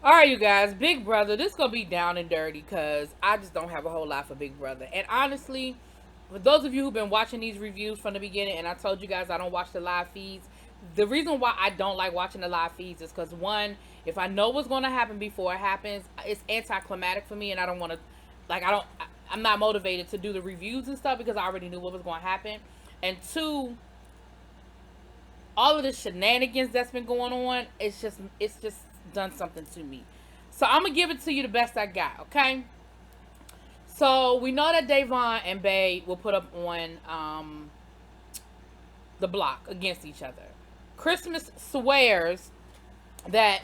All right, you guys, Big Brother, this gonna be down and dirty because I just don't have a whole lot for Big Brother. And honestly, for those of you who've been watching these reviews from the beginning, and I told you guys I don't watch the live feeds, the reason why I don't like watching the live feeds is because, one, if I know what's gonna happen before it happens, it's anticlimactic for me, and I don't want to, I'm not motivated to do the reviews and stuff because I already knew what was going to happen. And two, all of the shenanigans that's been going on, it's just done something to me. So I'm gonna give it to you the best I got, okay? So we know that Davon and Bay will put up on the block against each other. Christmas swears that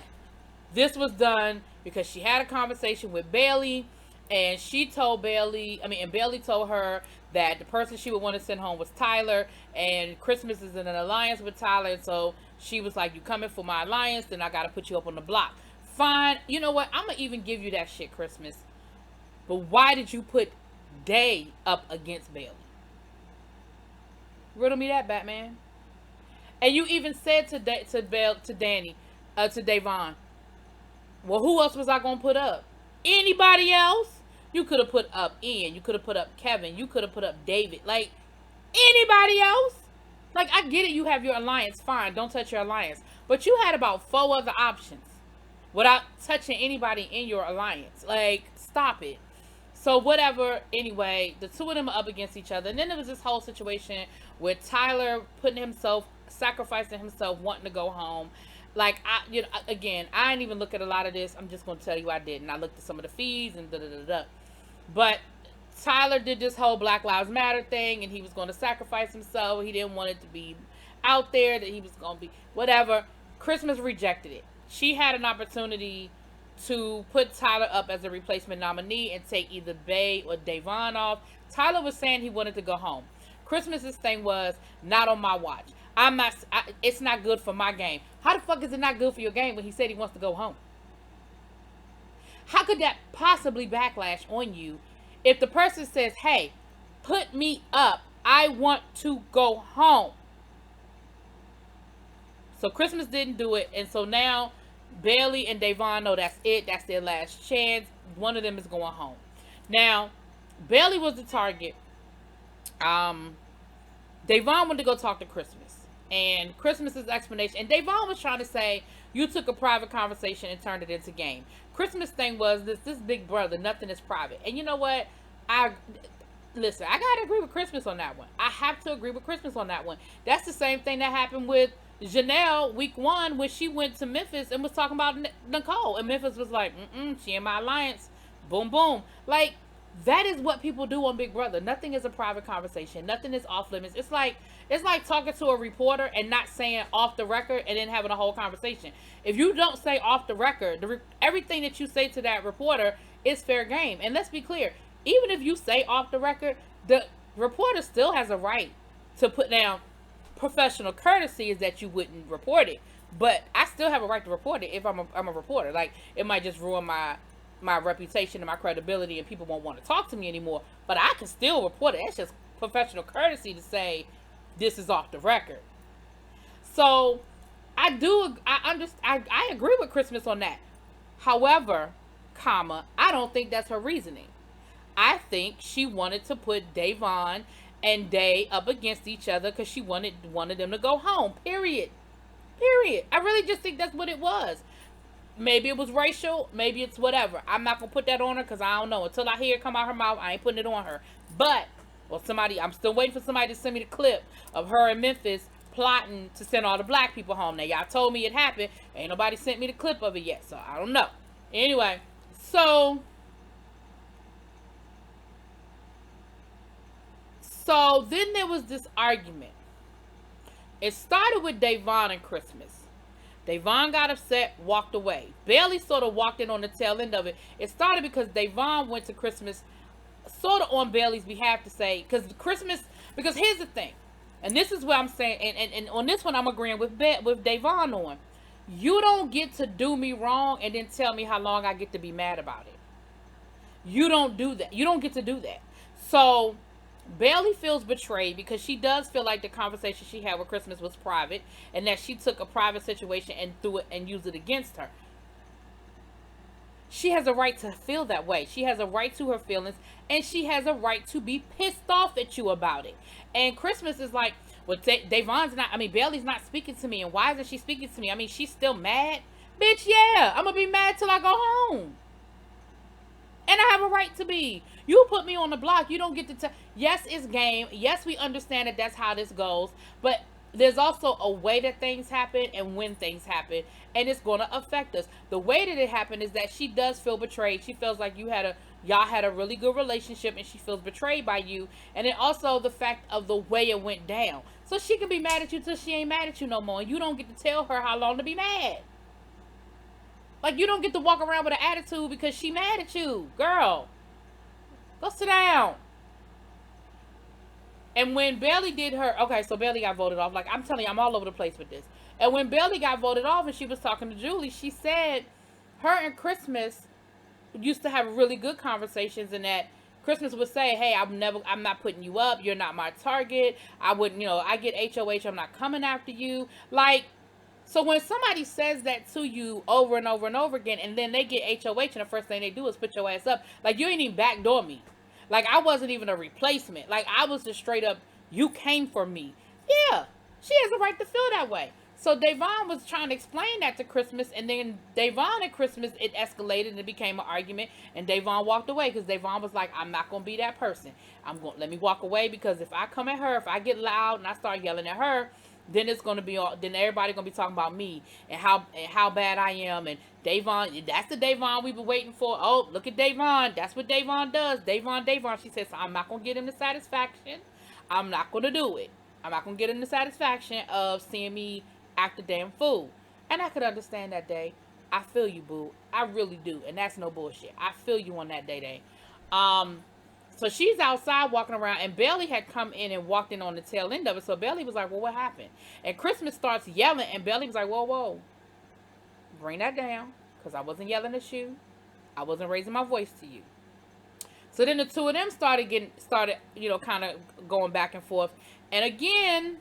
this was done because she had a conversation with Bayleigh, and she told and Bayleigh told her that the person she would want to send home was Tyler, and Christmas is in an alliance with Tyler, and so she was like, you coming for my alliance, then I gotta put you up on the block. Fine, you know what, I'm gonna even give you that shit, Christmas. But why did you put Day up against Bayleigh? Riddle me that, Batman. And you even said to Davon, well, who else was I gonna put up? Anybody else? You could have put up Ian. You could have put up Kevin. You could have put up David. Like, anybody else? Like, I get it. You have your alliance. Fine. Don't touch your alliance. But you had about 4 other options without touching anybody in your alliance. Like, stop it. So, whatever. Anyway, the two of them are up against each other. And then there was this whole situation with Tyler sacrificing himself, wanting to go home. Like, again, I didn't even look at a lot of this. I'm just going to tell you I didn't. I looked at some of the feeds and da-da-da-da. But Tyler did this whole Black Lives Matter thing, and he was going to sacrifice himself. He didn't want it to be out there, that he was going to be whatever. Christmas rejected it. She had an opportunity to put Tyler up as a replacement nominee and take either Bay or Davon off. Tyler was saying he wanted to go home. Christmas's thing was, not on my watch. It's not good for my game. How the fuck is it not good for your game when he said he wants to go home? How could that possibly backlash on you if the person says, hey, put me up, I want to go home? So Christmas didn't do it, and so now Bayleigh and Davon know that's it. That's their last chance. One of them is going home. Now, Bayleigh was the target. Davon wanted to go talk to Christmas. And Christmas's explanation, and Davon was trying to say, you took a private conversation and turned it into game. Christmas thing was, this Big Brother, nothing is private. And you know what? Listen, I gotta agree with Christmas on that one. I have to agree with Christmas on that one. That's the same thing that happened with Janelle week 1 when she went to Memphis and was talking about Nicole. And Memphis was like, she in my alliance. Boom, boom. Like, that is what people do on Big Brother. Nothing is a private conversation. Nothing is off limits. It's like talking to a reporter and not saying off the record and then having a whole conversation. If you don't say off the record, everything that you say to that reporter is fair game. And let's be clear, even if you say off the record, the reporter still has a right to put down professional courtesy is that you wouldn't report it. But I still have a right to report it if I'm a reporter. Like, it might just ruin my reputation and my credibility and people won't want to talk to me anymore, but I can still report it. It's just professional courtesy to say this is off the record. So I agree with Christmas on that. However, I don't think that's her reasoning. I think she wanted to put Davon and Day up against each other because she wanted them to go home. Period. I really just think that's what it was. Maybe it was racial. Maybe it's whatever. I'm not going to put that on her because I don't know. Until I hear it come out her mouth, I ain't putting it on her. But, I'm still waiting for somebody to send me the clip of her in Memphis plotting to send all the black people home. Now, y'all told me it happened. Ain't nobody sent me the clip of it yet, so I don't know. Anyway, so then there was this argument. It started with Davon and Christmas. Davon got upset, walked away. Bayleigh sort of walked in on the tail end of it. It started because Davon went to Christmas sort of on Bayleigh's behalf to say, because here's the thing, and this is what I'm saying, and on this one I'm agreeing with Davon on. You don't get to do me wrong and then tell me how long I get to be mad about it. You don't do that. You don't get to do that. So Bayleigh feels betrayed because she does feel like the conversation she had with Christmas was private and that she took a private situation and threw it and used it against her. She has a right to feel that way. She has a right to her feelings, and she has a right to be pissed off at you about it. And Christmas is like, well, Davon's not, I mean, Bayleigh's not speaking to me, and why isn't she speaking to me? I mean, she's still mad. Bitch, yeah, I'm gonna be mad till I go home. And I have a right to be. You put me on the block. You don't get to tell. Yes, it's game. Yes, we understand that that's how this goes. But there's also a way that things happen and when things happen. And it's going to affect us. The way that it happened is that she does feel betrayed. She feels like y'all had a really good relationship and she feels betrayed by you. And then also the fact of the way it went down. So she can be mad at you till she ain't mad at you no more. And you don't get to tell her how long to be mad. Like, you don't get to walk around with an attitude because she mad at you. Girl, go sit down. And when Bayleigh did her... Okay, so Bayleigh got voted off. Like, I'm telling you, I'm all over the place with this. And when Bayleigh got voted off and she was talking to Julie, she said her and Christmas used to have really good conversations, and that Christmas would say, hey, I'm not putting you up. You're not my target. I wouldn't, I get HOH. I'm not coming after you. Like... So when somebody says that to you over and over and over again, and then they get HOH, and the first thing they do is put your ass up, like, you ain't even backdoor me. Like, I wasn't even a replacement. Like, I was just straight up, you came for me. Yeah, she has a right to feel that way. So Davon was trying to explain that to Christmas, and then Davon and Christmas, it escalated and it became an argument, and Davon walked away because Davon was like, I'm not going to be that person. Let me walk away, because if I come at her, if I get loud and I start yelling at her, then it's gonna be all. Then everybody gonna be talking about me and how bad I am. And Davon, that's the Davon we've been waiting for. Oh, look at Davon. That's what Davon does. Davon. She says, so I'm not gonna get him the satisfaction. I'm not gonna do it. I'm not gonna get him the satisfaction of seeing me act a damn fool. And I could understand that day. I feel you, boo. I really do. And that's no bullshit. I feel you on that day. So she's outside walking around, and Bayleigh had come in and walked in on the tail end of it. So Bayleigh was like, well, what happened? And Christmas starts yelling, and Bayleigh was like, whoa, bring that down, because I wasn't yelling at you. I wasn't raising my voice to you. So then the two of them started, kind of going back and forth. And again,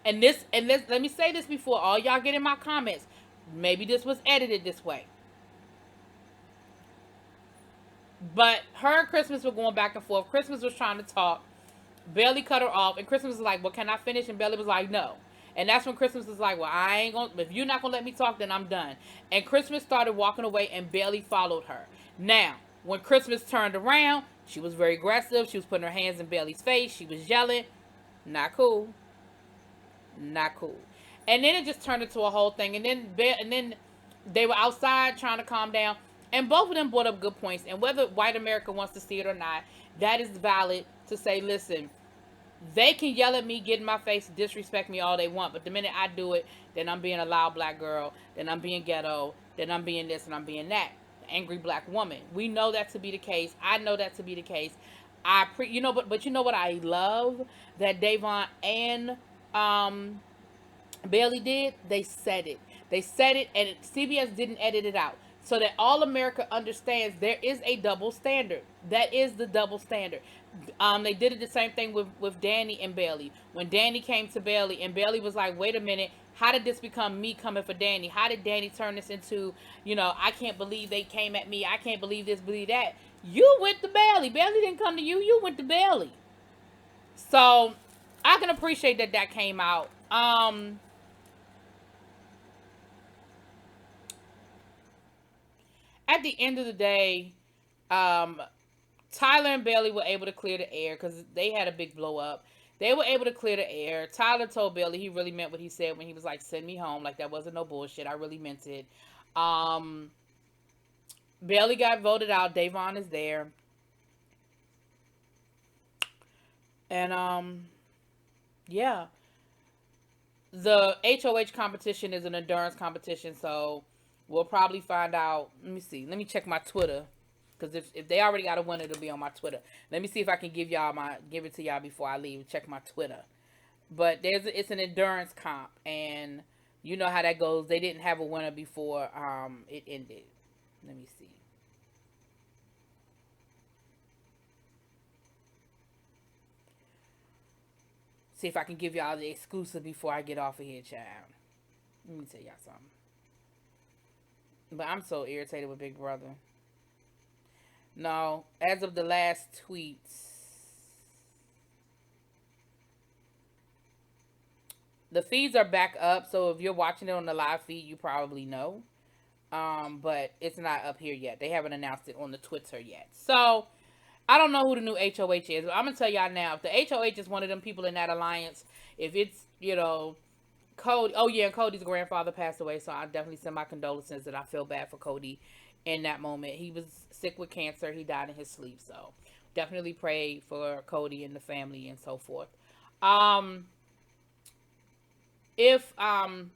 and let me say this before all y'all get in my comments. Maybe this was edited this way. But her and Christmas were going back and forth. Christmas was trying to talk. Bayleigh cut her off. And Christmas was like, well, can I finish? And Bayleigh was like, no. And that's when Christmas was like, well, I ain't going to. If you're not going to let me talk, then I'm done. And Christmas started walking away, and Bayleigh followed her. Now, when Christmas turned around, she was very aggressive. She was putting her hands in Bayleigh's face. She was yelling. Not cool. Not cool. And then it just turned into a whole thing. And then they were outside trying to calm down. And both of them brought up good points. And whether white America wants to see it or not, that is valid to say, listen, they can yell at me, get in my face, disrespect me all they want. But the minute I do it, then I'm being a loud black girl. Then I'm being ghetto. Then I'm being this and I'm being that. Angry black woman. We know that to be the case. I know that to be the case. But you know what I love that Davon and Bayleigh did? They said it. They said it, and CBS didn't edit it out. So that all America understands there is a double standard. That is the double standard. They did it the same thing with Danny and Bayleigh. When Danny came to Bayleigh, and Bayleigh was like, wait a minute, how did this become me coming for Danny? How did Danny turn this into, I can't believe they came at me. I can't believe this, believe that. You went to Bayleigh. Bayleigh didn't come to you. You went to Bayleigh. So I can appreciate that came out. At the end of the day, Tyler and Bayleigh were able to clear the air because they had a big blow up. They were able to clear the air. Tyler told Bayleigh he really meant what he said when he was like, send me home. Like, that wasn't no bullshit. I really meant it. Bayleigh got voted out. Davon is there. And, yeah. The HOH competition is an endurance competition, so we'll probably find out. Let me see. Let me check my Twitter. Because if they already got a winner, it'll be on my Twitter. Let me see if I can give it to y'all before I leave. Check my Twitter. But it's an endurance comp. And you know how that goes. They didn't have a winner before it ended. Let me see. See if I can give y'all the exclusive before I get off of here, child. Let me tell y'all something. But I'm so irritated with Big Brother. No, as of the last tweets, the feeds are back up. So if you're watching it on the live feed, you probably know. But it's not up here yet. They haven't announced it on the Twitter yet. So I don't know who the new HOH is, but I'm gonna tell y'all now. If the HOH is one of them people in that alliance, if it's Cody, oh yeah, Cody's grandfather passed away, so I definitely send my condolences. And I feel bad for Cody in that moment. He was sick with cancer. He died in his sleep, so definitely pray for Cody and the family and so forth. Um, if um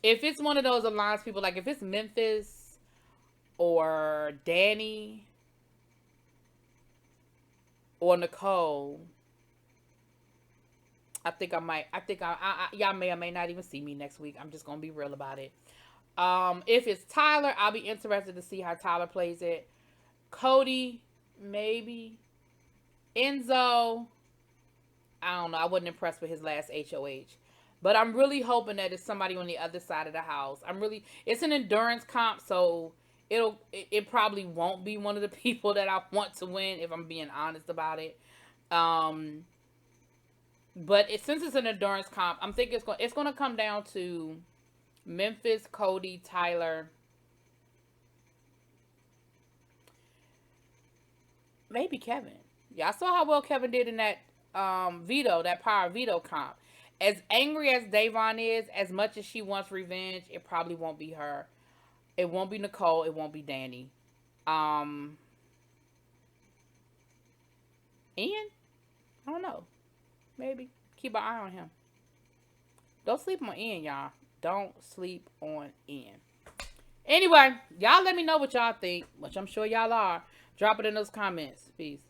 if it's one of those alliance people, like if it's Memphis or Danny or Nicole, I think I might. I think y'all may or may not even see me next week. I'm just gonna be real about it. If it's Tyler, I'll be interested to see how Tyler plays it. Cody, maybe. Enzo, I don't know. I wasn't impressed with his last HOH. But I'm really hoping that it's somebody on the other side of the house. It's an endurance comp, so it probably won't be one of the people that I want to win, if I'm being honest about it. Um, but since it's an endurance comp, I'm thinking it's going to come down to Memphis, Cody, Tyler, maybe Kevin. Yeah, I saw how well Kevin did in that that power veto comp. As angry as Davon is, as much as she wants revenge, it probably won't be her. It won't be Nicole. It won't be Danny. Um, Ian? I don't know. Maybe keep an eye on him. Don't sleep on Ian, y'all. Don't sleep on Ian. Anyway, y'all let me know what y'all think, which I'm sure y'all are. Drop it in those comments. Peace.